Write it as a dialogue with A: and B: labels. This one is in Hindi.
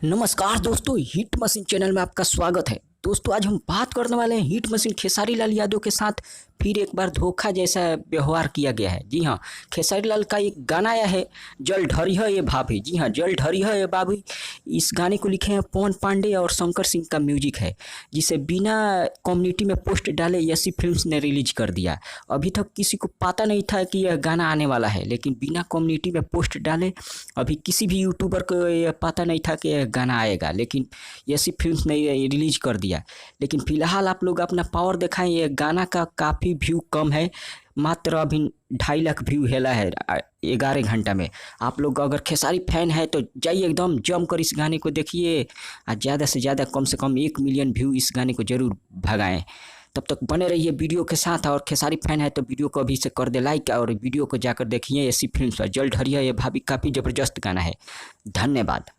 A: नमस्कार दोस्तों, हिट मशीन चैनल में आपका स्वागत है। दोस्तों, आज हम बात करने वाले हैं हिट मशीन खेसारी लाल यादव के साथ फिर एक बार धोखा जैसा व्यवहार किया गया है। जी हाँ, खेसारी लाल का एक गाना आया है, जल ढरिया ये भाभी। जी हाँ, जल ढरिया ये भाभी। इस गाने को लिखे हैं पवन पांडे और शंकर सिंह का म्यूजिक है, जिसे बिना कम्युनिटी में पोस्ट डाले यसी फिल्म्स ने रिलीज कर दिया। अभी तक किसी को पता नहीं था कि यह गाना आने वाला है, लेकिन बिना कम्युनिटी में पोस्ट डाले अभी किसी भी यूट्यूबर को यह पता नहीं था कि यह गाना आएगा, लेकिन यसी फिल्म्स ने रिलीज कर दिया। लेकिन फिलहाल आप लोग अपना पावर दिखाएं। ये गाना का काफ़ी व्यू कम है, मात्र अभी 2.5 लाख व्यू हेला है 11 घंटा में। आप लोग अगर खेसारी फैन है तो जाइए एकदम जम कर इस गाने को देखिए और ज़्यादा से ज़्यादा कम से कम 1 मिलियन व्यू इस गाने को ज़रूर भगाएं। तब तक बने रहिए वीडियो के साथ, और खेसारी फैन है तो वीडियो को अभी से कर दे लाइक और वीडियो को जाकर देखिए। ऐसी फिल्म पर जल ढरिया ये भाभी काफ़ी ज़बरदस्त गाना है। धन्यवाद।